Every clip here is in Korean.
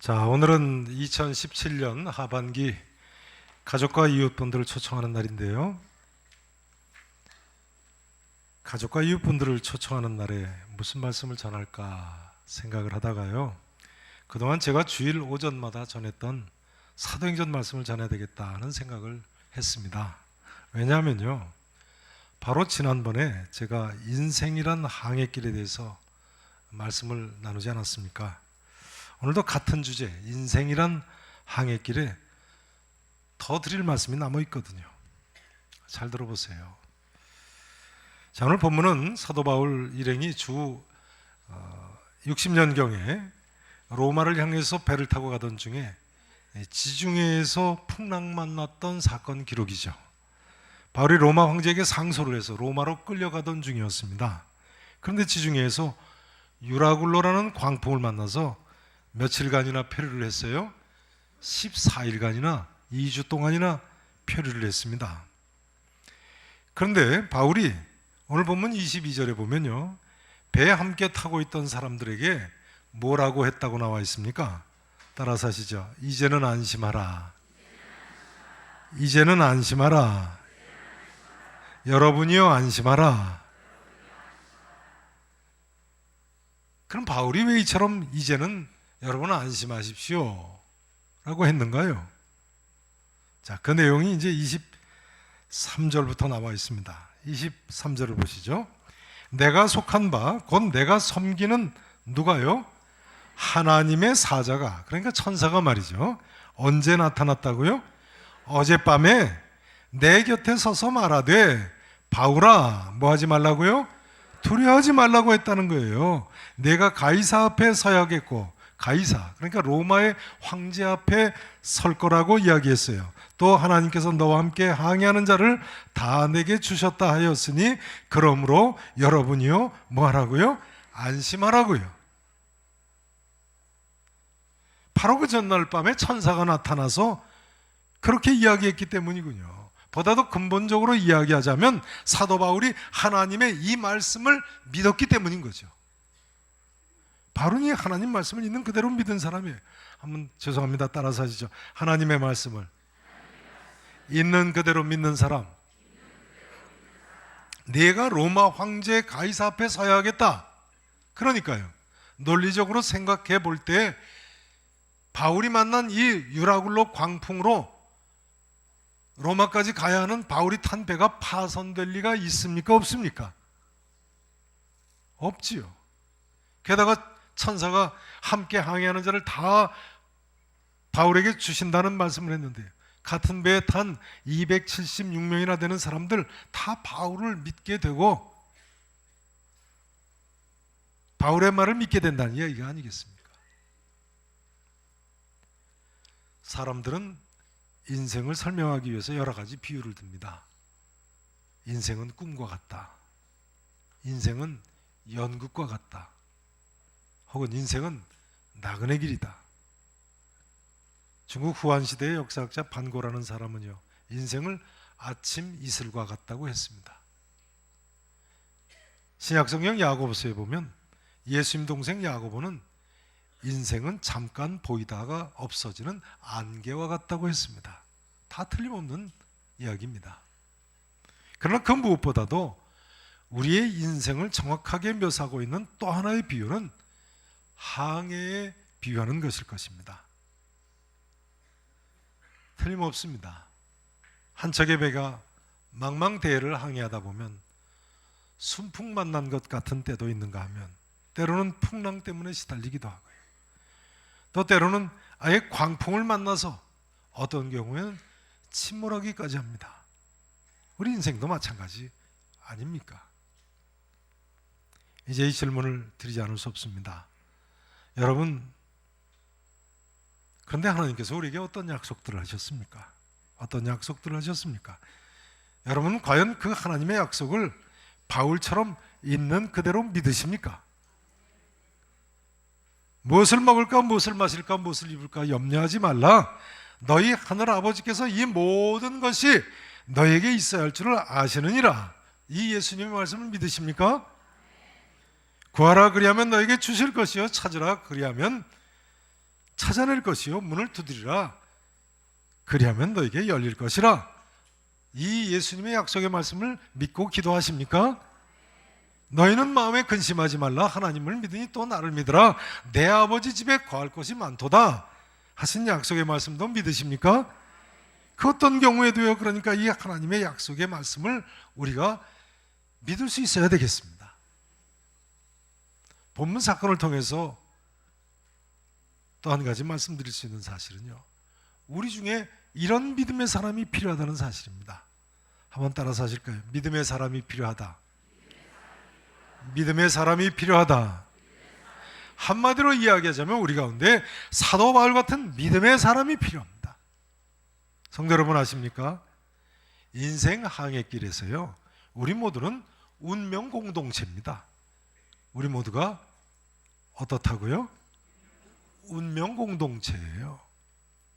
자, 오늘은 2017년 하반기 가족과 이웃분들을 초청하는 날인데요. 가족과 이웃분들을 초청하는 날에 무슨 말씀을 전할까 생각을 하다가요. 그동안 제가 주일 오전마다 전했던 사도행전 말씀을 전해야 되겠다 하는 생각을 했습니다. 왜냐하면요, 바로 지난번에 제가 인생이란 항해길에 대해서 말씀을 나누지 않았습니까? 오늘도 같은 주제, 인생이란 항해길에 더 드릴 말씀이 남아 있거든요. 잘 들어보세요. 자, 오늘 본문은 사도 바울 일행이 주 60년경에 로마를 향해서 배를 타고 가던 중에 지중해에서 풍랑 만났던 사건 기록이죠. 바울이 로마 황제에게 상소를 해서 로마로 끌려가던 중이었습니다. 그런데 지중해에서 유라굴로라는 광풍을 만나서 며칠간이나 표류를 했어요. 14일간이나 2주 동안이나 표류를 했습니다. 그런데 바울이 오늘 본문 22절에 보면요, 배에 함께 타고 있던 사람들에게 뭐라고 했다고 나와 있습니까? 따라서 하시죠. 이제는 안심하라. 이제는 안심하라. 여러분이요, 안심하라. 그럼 바울이 왜 이처럼 이제는 여러분 안심하십시오 라고 했는가요? 자, 그 내용이 이제 23절부터 나와 있습니다. 23절을 보시죠. 내가 속한 바 곧 내가 섬기는 누가요? 하나님의 사자가, 그러니까 천사가 말이죠. 언제 나타났다고요? 어젯밤에 내 곁에 서서 말하되 바울아, 뭐 하지 말라고요? 두려워하지 말라고 했다는 거예요. 내가 가이사 앞에 서야겠고, 가이사, 그러니까 로마의 황제 앞에 설 거라고 이야기했어요. 또 하나님께서 너와 함께 항해하는 자를 다 내게 주셨다 하였으니 그러므로 여러분이요, 뭐 하라고요? 안심하라고요. 바로 그 전날 밤에 천사가 나타나서 그렇게 이야기했기 때문이군요. 보다도 근본적으로 이야기하자면 사도 바울이 하나님의 이 말씀을 믿었기 때문인 거죠. 바울이 하나님 말씀을 있는 그대로 믿은 사람이에요. 한번 죄송합니다. 따라서 하시죠. 하나님의 말씀을 있는 그대로 믿는 사람. 내가 로마 황제 가이사 앞에 서야 하겠다. 그러니까요, 논리적으로 생각해 볼 때 바울이 만난 이 유라굴로 광풍으로 로마까지 가야 하는 바울이 탄 배가 파손될 리가 있습니까? 없습니까? 없지요. 게다가 천사가 함께 항해하는 자를 다 바울에게 주신다는 말씀을 했는데요, 같은 배에 탄 276명이나 되는 사람들 다 바울을 믿게 되고 바울의 말을 믿게 된다는 이야기가 아니겠습니까? 사람들은 인생을 설명하기 위해서 여러 가지 비유를 듭니다. 인생은 꿈과 같다. 인생은 연극과 같다. 혹은 인생은 나그네 길이다. 중국 후한시대의 역사학자 반고라는 사람은요, 인생을 아침 이슬과 같다고 했습니다. 신약성경 야고보서에 보면 예수님 동생 야고보는 인생은 잠깐 보이다가 없어지는 안개와 같다고 했습니다. 다 틀림없는 이야기입니다. 그러나 그 무엇보다도 우리의 인생을 정확하게 묘사하고 있는 또 하나의 비유는 항해에 비유하는 것일 것입니다. 틀림없습니다. 한 척의 배가 망망대해를 항해하다 보면 순풍 만난 것 같은 때도 있는가 하면 때로는 풍랑 때문에 시달리기도 하고요. 또 때로는 아예 광풍을 만나서 어떤 경우에는 침몰하기까지 합니다. 우리 인생도 마찬가지 아닙니까? 이제 이 질문을 드리지 않을 수 없습니다. 여러분, 그런데 하나님께서 우리에게 어떤 약속들을 하셨습니까? 어떤 약속들을 하셨습니까? 여러분, 과연 그 하나님의 약속을 바울처럼 있는 그대로 믿으십니까? 무엇을 먹을까, 무엇을 마실까, 무엇을 입을까 염려하지 말라. 너희 하늘 아버지께서 이 모든 것이 너에게 있어야 할 줄을 아시느니라. 이 예수님의 말씀을 믿으십니까? 구하라 그리하면 너에게 주실 것이요, 찾으라 그리하면 찾아낼 것이요 문을 두드리라. 그리하면 너에게 열릴 것이라. 이 예수님의 약속의 말씀을 믿고 기도하십니까? 너희는 마음에 근심하지 말라. 하나님을 믿으니 또 나를 믿으라. 내 아버지 집에 거할 것이 많도다 하신 약속의 말씀도 믿으십니까? 그 어떤 경우에도요. 그러니까 이 하나님의 약속의 말씀을 우리가 믿을 수 있어야 되겠습니다. 본문 사건을 통해서 또 한 가지 말씀드릴 수 있는 사실은요, 우리 중에 이런 믿음의 사람이 필요하다는 사실입니다. 한번 따라서 하실까요? 믿음의 사람이 필요하다. 믿음의 사람이 필요하다. 한마디로 이야기하자면 우리 가운데 사도 바울 같은 믿음의 사람이 필요합니다. 성도 여러분 아십니까? 인생 항해길에서요, 우리 모두는 운명 공동체입니다. 우리 모두가 어떻다고요? 운명 공동체예요.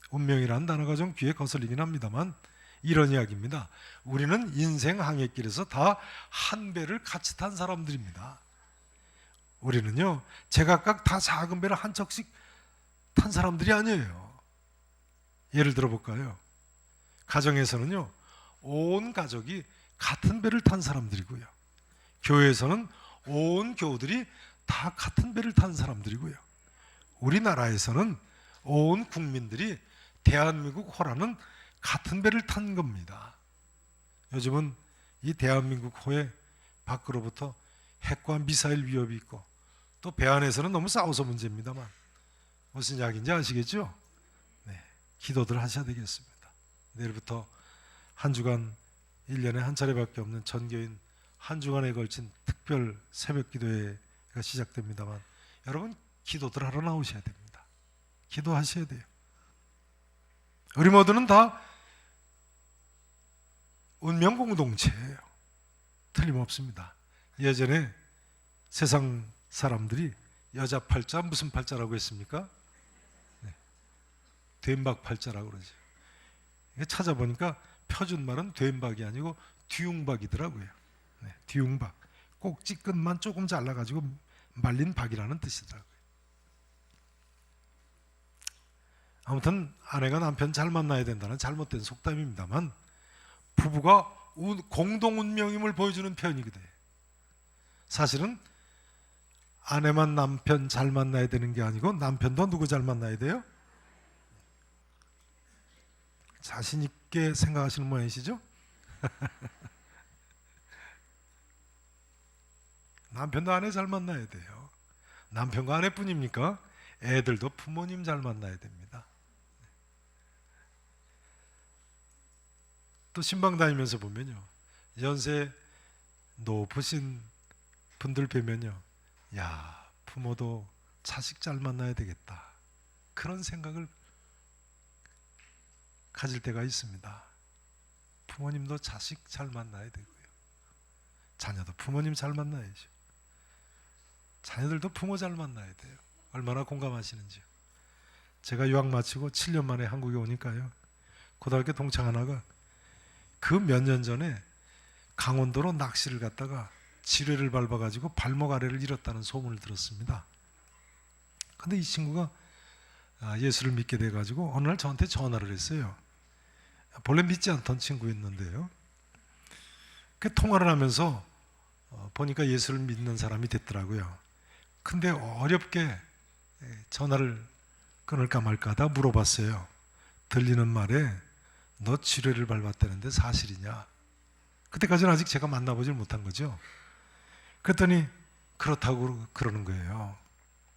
운명이라는 단어가 좀 귀에 거슬리긴 합니다만 이런 이야기입니다. 우리는 인생 항해길에서 다 한 배를 같이 탄 사람들입니다. 우리는요, 제각각 다 작은 배를 한 척씩 탄 사람들이 아니에요. 예를 들어 볼까요? 가정에서는요, 온 가족이 같은 배를 탄 사람들이고요. 교회에서는 온 교우들이 다 같은 배를 탄 사람들이고요. 우리나라에서는 온 국민들이 대한민국 호라는 같은 배를 탄 겁니다. 요즘은 이 대한민국 호의 밖으로부터 핵과 미사일 위협이 있고 또 배 안에서는 너무 싸워서 문제입니다만 무슨 이야기인지 아시겠죠? 네, 기도들 하셔야 되겠습니다. 내일부터 한 주간 1년에 한 차례밖에 없는 전교인 한 주간에 걸친 특별 새벽 기도회가 시작됩니다만 여러분 기도들 하러 나오셔야 됩니다. 기도하셔야 돼요. 우리 모두는 다 운명 공동체예요. 틀림없습니다. 예전에 세상 사람들이 여자 팔자 무슨 팔자라고 했습니까? 네. 된박 팔자라고 그러죠. 찾아보니까 표준말은 된박이 아니고 뒤웅박이더라고요. 네, 뒤웅박. 꼭지 끝만 조금 잘라가지고 말린 박이라는 뜻이더라고요. 아무튼 아내가 남편 잘 만나야 된다는 잘못된 속담입니다만 부부가 공동 운명임을 보여주는 표현이거든요. 사실은 아내만 남편 잘 만나야 되는 게 아니고 남편도 누구 잘 만나야 돼요? 자신 있게 생각하시는 모양이시죠? 남편도 아내 잘 만나야 돼요. 남편과 아내뿐입니까? 애들도 부모님 잘 만나야 됩니다. 또 신방 다니면서 보면요, 연세 높으신 분들 뵈면요, 야, 부모도 자식 잘 만나야 되겠다, 그런 생각을 가질 때가 있습니다. 부모님도 자식 잘 만나야 되고요, 자녀도 부모님 잘 만나야죠. 자녀들도 부모 잘 만나야 돼요. 얼마나 공감하시는지요. 제가 유학 마치고 7년 만에 한국에 오니까요, 고등학교 동창 하나가 그 몇 년 전에 강원도로 낚시를 갔다가 지뢰를 밟아가지고 발목 아래를 잃었다는 소문을 들었습니다. 근데 이 친구가 예수를 믿게 돼가지고 어느 날 저한테 전화를 했어요. 본래 믿지 않던 친구였는데요, 그 통화를 하면서 보니까 예수를 믿는 사람이 됐더라고요. 근데 어렵게 전화를 끊을까 말까 하다 물어봤어요. 들리는 말에 너 지뢰를 밟았다는데 사실이냐? 그때까지는 아직 제가 만나보질 못한 거죠. 그랬더니 그렇다고 그러는 거예요.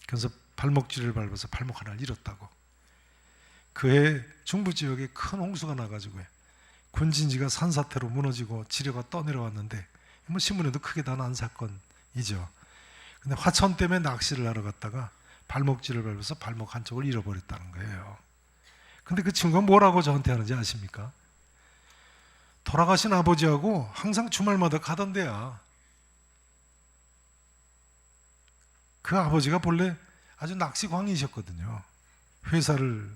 그래서 발목 지뢰를 밟아서 발목 하나를 잃었다고. 그해 중부 지역에 큰 홍수가 나가지고 군진지가 산사태로 무너지고 지뢰가 떠내려왔는데 뭐 신문에도 크게 다 난 사건이죠. 근데 화천 때문에 낚시를 하러 갔다가 발목질을 밟아서 발목 한쪽을 잃어버렸다는 거예요. 근데 그 친구가 뭐라고 저한테 하는지 아십니까? 돌아가신 아버지하고 항상 주말마다 가던 데야. 그 아버지가 본래 아주 낚시광이셨거든요. 회사를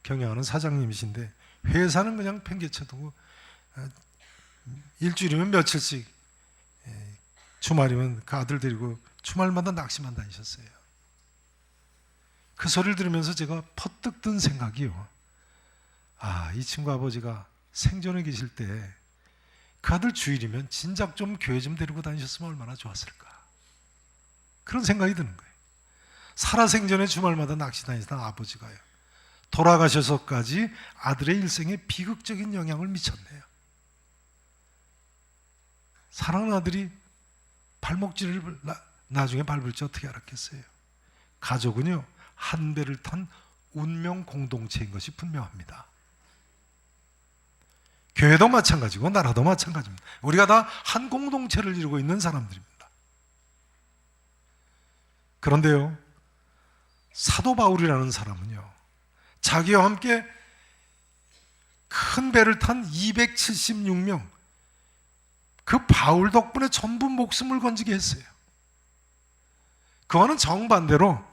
경영하는 사장님이신데 회사는 그냥 팽개쳐두고 일주일이면 며칠씩, 주말이면 그 아들 데리고 주말마다 낚시만 다니셨어요. 그 소리를 들으면서 제가 퍼뜩 든 생각이요. 아, 이 친구 아버지가 생전에 계실 때 그 아들 주일이면 진작 좀 교회 좀 데리고 다니셨으면 얼마나 좋았을까. 그런 생각이 드는 거예요. 살아생전에 주말마다 낚시 다니던 아버지가요, 돌아가셔서까지 아들의 일생에 비극적인 영향을 미쳤네요. 사랑하는 아들이 발목질을 나중에 밟을지 어떻게 알았겠어요. 가족은요, 한 배를 탄 운명 공동체인 것이 분명합니다. 교회도 마찬가지고 나라도 마찬가지입니다. 우리가 다 한 공동체를 이루고 있는 사람들입니다. 그런데요, 사도 바울이라는 사람은요, 자기와 함께 큰 배를 탄 276명, 그 바울 덕분에 전부 목숨을 건지게 했어요. 그와는 정반대로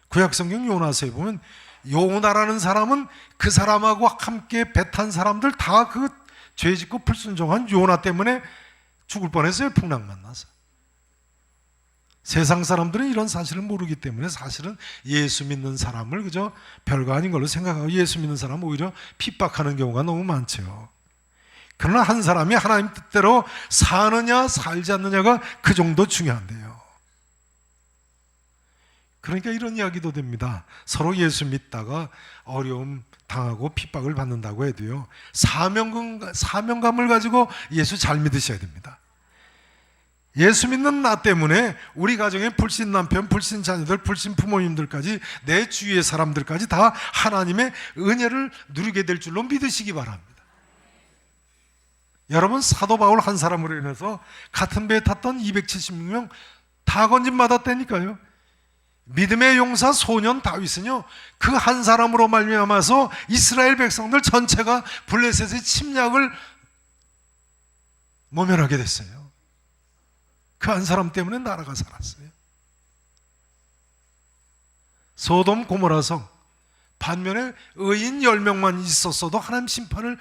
구약성경 요나서에 보면 요나라는 사람은 그 사람하고 함께 배 탄 사람들 다 그 죄짓고 불순종한 요나 때문에 죽을 뻔했어요. 풍랑 만나서. 세상 사람들은 이런 사실을 모르기 때문에 사실은 예수 믿는 사람을 그저 별거 아닌 걸로 생각하고 예수 믿는 사람은 오히려 핍박하는 경우가 너무 많죠. 그러나 한 사람이 하나님 뜻대로 사느냐 살지 않느냐가 그 정도 중요한데요. 그러니까 이런 이야기도 됩니다. 서로 예수 믿다가 어려움 당하고 핍박을 받는다고 해도요, 사명감을 가지고 예수 잘 믿으셔야 됩니다. 예수 믿는 나 때문에 우리 가정에 불신 남편, 불신 자녀들, 불신 부모님들까지 내 주위의 사람들까지 다 하나님의 은혜를 누리게 될 줄로 믿으시기 바랍니다. 여러분, 사도 바울 한 사람으로 인해서 같은 배에 탔던 276명 다 건진받았다니까요. 믿음의 용사 소년 다윗은요, 그 한 사람으로 말미암아서 이스라엘 백성들 전체가 블레셋의 침략을 모면하게 됐어요. 그 한 사람 때문에 나라가 살았어요. 소돔 고모라성, 반면에 의인 10명만 있었어도 하나님 심판을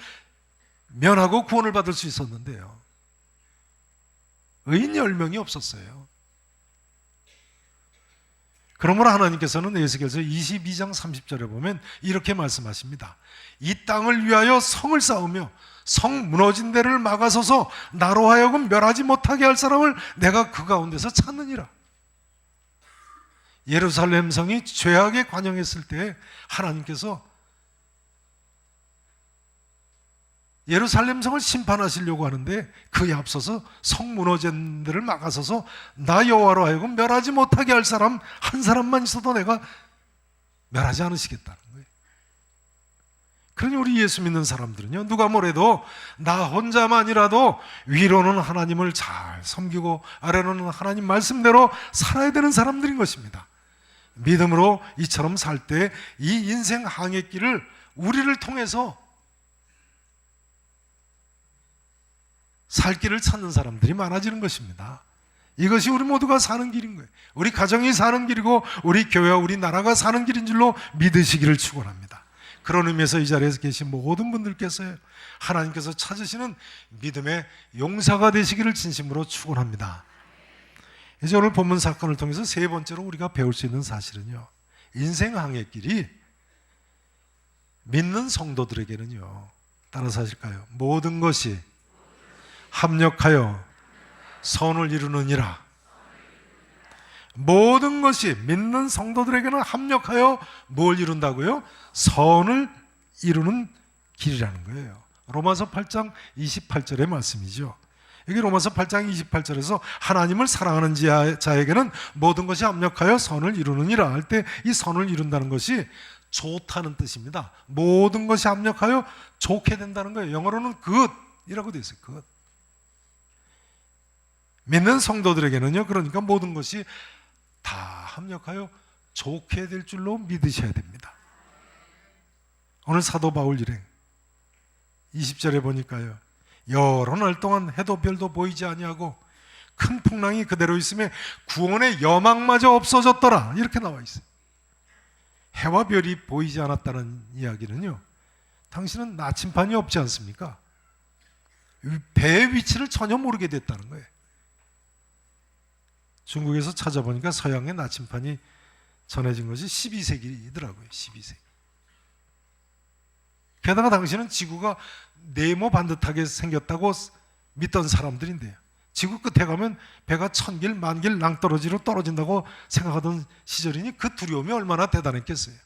면하고 구원을 받을 수 있었는데요, 의인 10명이 없었어요. 그러므로 하나님께서는 에스겔서 22장 30절에 보면 이렇게 말씀하십니다. 이 땅을 위하여 성을 쌓으며 성 무너진 데를 막아서서 나로 하여금 멸하지 못하게 할 사람을 내가 그 가운데서 찾느니라. 예루살렘 성이 죄악에 관영했을 때 하나님께서 예루살렘 성을 심판하시려고 하는데 그에 앞서서 성 무너진 데를 막아서서 나 여호와로 하여금 멸하지 못하게 할 사람 한 사람만 있어도 내가 멸하지 않으시겠다는 거예요. 그러니 우리 예수 믿는 사람들은요, 누가 뭐래도 나 혼자만이라도 위로는 하나님을 잘 섬기고 아래로는 하나님 말씀대로 살아야 되는 사람들인 것입니다. 믿음으로 이처럼 살 때 이 인생 항해길을 우리를 통해서 살 길을 찾는 사람들이 많아지는 것입니다. 이것이 우리 모두가 사는 길인 거예요. 우리 가정이 사는 길이고 우리 교회와 우리 나라가 사는 길인 줄로 믿으시기를 축원합니다. 그런 의미에서 이 자리에서 계신 모든 분들께서요, 하나님께서 찾으시는 믿음의 용사가 되시기를 진심으로 축원합니다. 이제 오늘 본문 사건을 통해서 세 번째로 우리가 배울 수 있는 사실은요, 인생 항해길이 믿는 성도들에게는요, 따라서 하실까요? 모든 것이 합력하여 선을 이루느니라. 모든 것이 믿는 성도들에게는 합력하여 뭘 이룬다고요? 선을 이루는 길이라는 거예요. 로마서 8장 28절의 말씀이죠. 여기 로마서 8장 28절에서 하나님을 사랑하는 자에게는 모든 것이 합력하여 선을 이루느니라 할 때 이 선을 이룬다는 것이 좋다는 뜻입니다. 모든 것이 합력하여 좋게 된다는 거예요. 영어로는 good이라고 되어 있어요. good. 믿는 성도들에게는요, 그러니까 모든 것이 다 합력하여 좋게 될 줄로 믿으셔야 됩니다. 오늘 사도 바울 일행 20절에 보니까요, 여러 날 동안 해도 별도 보이지 아니하고 큰 풍랑이 그대로 있음에 구원의 여망마저 없어졌더라, 이렇게 나와 있어요. 해와 별이 보이지 않았다는 이야기는요, 당신은 나침반이 없지 않습니까? 배의 위치를 전혀 모르게 됐다는 거예요. 중국에서 찾아보니까 서양의 나침반이 전해진 것이 12세기더라고요. 12세기. 게다가 당시는 지구가 네모 반듯하게 생겼다고 믿던 사람들인데요. 지구 끝에 가면 배가 1000길, 10,000길 낭떠러지로 떨어진다고 생각하던 시절이니 그 두려움이 얼마나 대단했겠어요.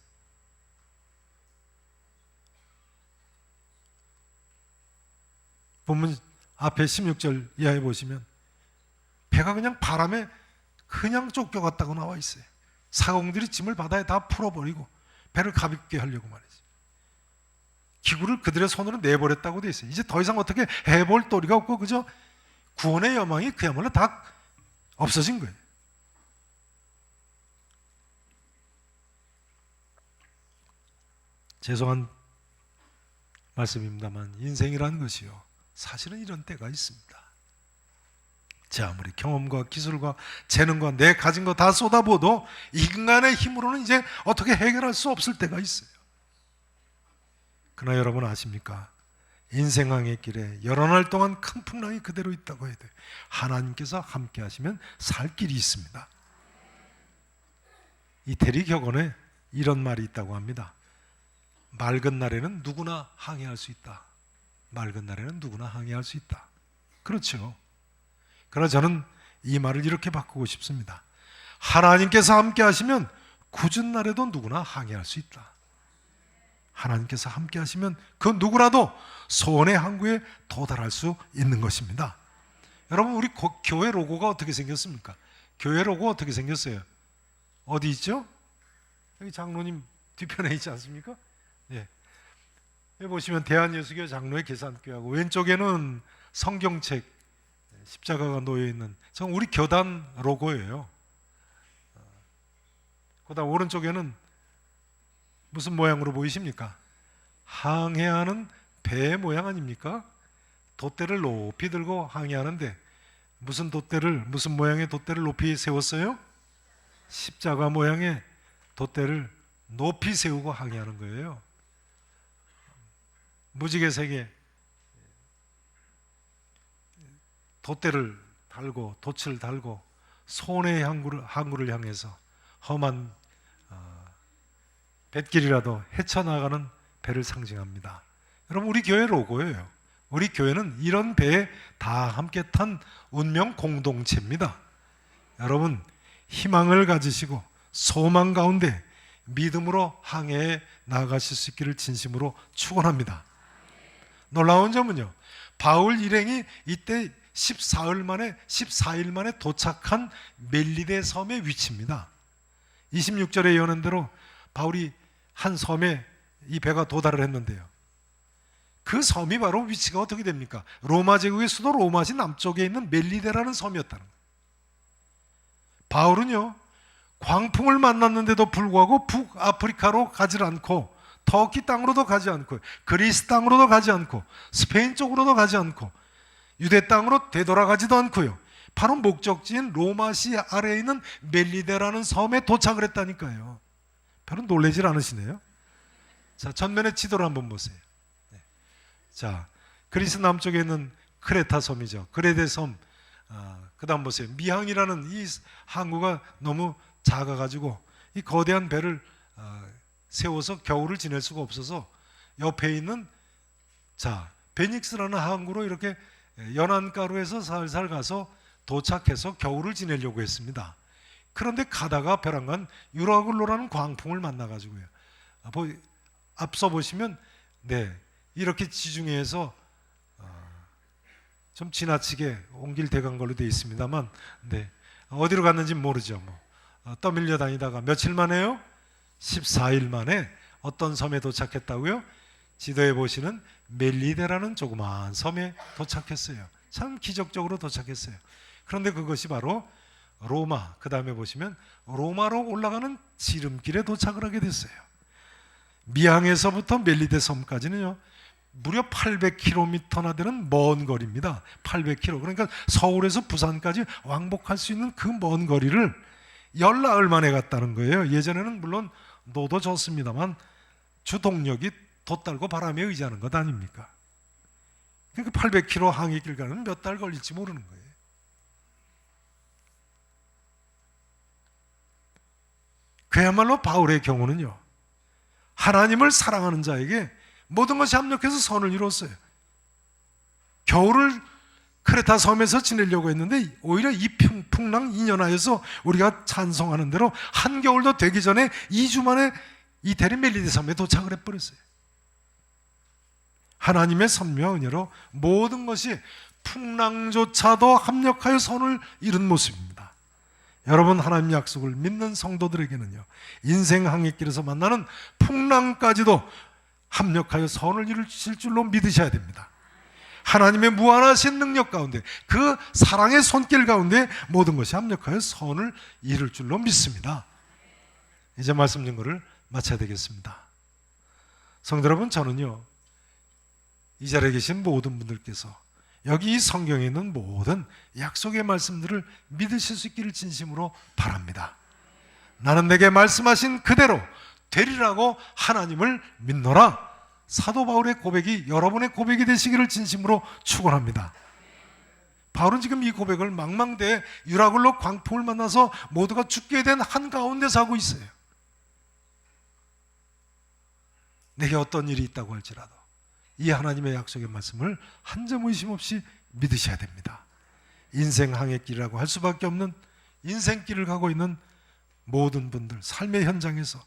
본문 앞에 16절 이하에 보시면 배가 그냥 바람에 그냥 쫓겨갔다고 나와 있어요. 사공들이 짐을 바다에 다 풀어버리고 배를 가볍게 하려고 말이죠. 기구를 그들의 손으로 내버렸다고 돼 있어요. 이제 더 이상 어떻게 해볼 도리가 없고 그저 구원의 여망이 그야말로 다 없어진 거예요. 죄송한 말씀입니다만 인생이라는 것이요, 사실은 이런 때가 있습니다. 제 아무리 경험과 기술과 재능과 내 가진 거 다 쏟아부어도 인간의 힘으로는 이제 어떻게 해결할 수 없을 때가 있어요. 그러나 여러분 아십니까? 인생항의 길에 여러 날 동안 큰 풍랑이 그대로 있다고 해도 하나님께서 함께 하시면 살 길이 있습니다. 이태리 격언에 이런 말이 있다고 합니다. 맑은 날에는 누구나 항해할 수 있다. 맑은 날에는 누구나 항해할 수 있다. 그렇죠. 그러나 저는 이 말을 이렇게 바꾸고 싶습니다. 하나님께서 함께 하시면 굳은 날에도 누구나 항해할 수 있다. 하나님께서 함께 하시면 그 누구라도 소원의 항구에 도달할 수 있는 것입니다. 여러분, 우리 교회 로고가 어떻게 생겼습니까? 교회 로고 어떻게 생겼어요? 어디 있죠? 여기 장로님 뒤편에 있지 않습니까? 예. 여기 보시면 대한예수교 장로의 계산교회하고 왼쪽에는 성경책 십자가가 놓여있는 우리 교단 로고예요. 그다음 오른쪽에는 무슨 모양으로 보이십니까? 항해하는 배 모양 아닙니까? 돛대를 높이 들고 항해하는데 무슨 모양의 돛대를 높이 세웠어요? 십자가 모양의 돛대를 높이 세우고 항해하는 거예요. 무지개 세계 돛대를 달고 돛을 달고 손의 항구를 향해서 험한 뱃길이라도 헤쳐나가는 배를 상징합니다. 여러분, 우리 교회 로고예요. 우리 교회는 이런 배에 다 함께 탄 운명 공동체입니다. 여러분, 희망을 가지시고 소망 가운데 믿음으로 항해에 나아가실 수 있기를 진심으로 축원합니다. 놀라운 점은요, 바울 일행이 이때 14일 만에 도착한 멜리데 섬의 위치입니다. 26절에 예언한 대로 바울이 한 섬에 이 배가 도달을 했는데요, 그 섬이 바로 위치가 어떻게 됩니까? 로마 제국의 수도 로마시 남쪽에 있는 멜리데라는 섬이었다는 거예요. 바울은요, 광풍을 만났는데도 불구하고 북아프리카로 가지 않고 터키 땅으로도 가지 않고 그리스 땅으로도 가지 않고 스페인 쪽으로도 가지 않고 유대 땅으로 되돌아가지도 않고요, 바로 목적지인 로마시 아래에 있는 멜리데라는 섬에 도착을 했다니까요. 별로 놀라질 않으시네요. 자, 전면에 지도를 한번 보세요. 네. 자, 그리스 남쪽에 있는 크레타 섬이죠. 크레데 섬. 그 다음 보세요. 미항이라는 이 항구가 너무 작아가지고 이 거대한 배를 세워서 겨울을 지낼 수가 없어서 옆에 있는 베닉스라는 항구로 이렇게 연안가로에서 살살 가서 도착해서 겨울을 지내려고 했습니다. 그런데 가다가 벼랑간 유라굴로라는 광풍을 만나가지고요, 앞서 보시면 이렇게 지중해에서 좀 지나치게 옮길 대간 걸로 되어 있습니다만 어디로 갔는지 모르죠. 떠밀려 다니다가 며칠 만에요? 14일 만에 어떤 섬에 도착했다고요? 지도에 보시는 멜리데라는 조그마한 섬에 도착했어요. 참 기적적으로 도착했어요. 그런데 그것이 바로 로마, 그 다음에 보시면 로마로 올라가는 지름길에 도착을 하게 됐어요. 미항에서부터 멜리데 섬까지는요, 무려 800km나 되는 먼 거리입니다. 800km. 그러니까 서울에서 부산까지 왕복할 수 있는 그 먼 거리를 열나흘 만에 갔다는 거예요. 예전에는 물론 노도 좋습니다만 주동력이 돛달고 바람에 의지하는 것 아닙니까? 그러니까 800km 항해길 가는 몇 달 걸릴지 모르는 거예요. 그야말로 바울의 경우는요, 하나님을 사랑하는 자에게 모든 것이 합력해서 선을 이뤘어요. 겨울을 크레타 섬에서 지내려고 했는데 오히려 이 풍랑 인연하여서 우리가 찬송하는 대로 한겨울도 되기 전에 2주 만에 이태리 멜리데 섬에 도착을 해버렸어요. 하나님의 선묘한 은혜로 모든 것이 풍랑조차도 합력하여 선을 이룬 모습입니다. 여러분, 하나님 약속을 믿는 성도들에게는요, 인생 항해길에서 만나는 풍랑까지도 합력하여 선을 이루실 줄로 믿으셔야 됩니다. 하나님의 무한하신 능력 가운데, 그 사랑의 손길 가운데 모든 것이 합력하여 선을 이룰 줄로 믿습니다. 이제 말씀 증거를 마쳐야 되겠습니다. 성도 여러분, 저는요, 이 자리에 계신 모든 분들께서 여기 이 성경에 있는 모든 약속의 말씀들을 믿으실 수 있기를 진심으로 바랍니다. 나는 내게 말씀하신 그대로 되리라고 하나님을 믿노라. 사도 바울의 고백이 여러분의 고백이 되시기를 진심으로 축원합니다. 바울은 지금 이 고백을 망망대해 유라굴로 광풍을 만나서 모두가 죽게 된 한가운데서 하고 있어요. 내게 어떤 일이 있다고 할지라도 이 하나님의 약속의 말씀을 한 점 의심 없이 믿으셔야 됩니다. 인생 항해길이라고 할 수밖에 없는 인생길을 가고 있는 모든 분들, 삶의 현장에서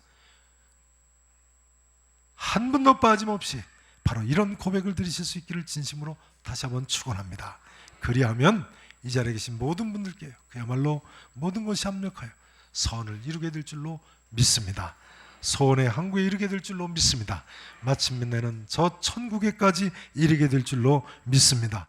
한 분도 빠짐없이 바로 이런 고백을 드리실 수 있기를 진심으로 다시 한번 축원합니다. 그리하면 이 자리에 계신 모든 분들께 그야말로 모든 것이 합력하여 선을 이루게 될 줄로 믿습니다. 소원의 항구에 이르게 될 줄로 믿습니다. 마침내는 저 천국에까지 이르게 될 줄로 믿습니다.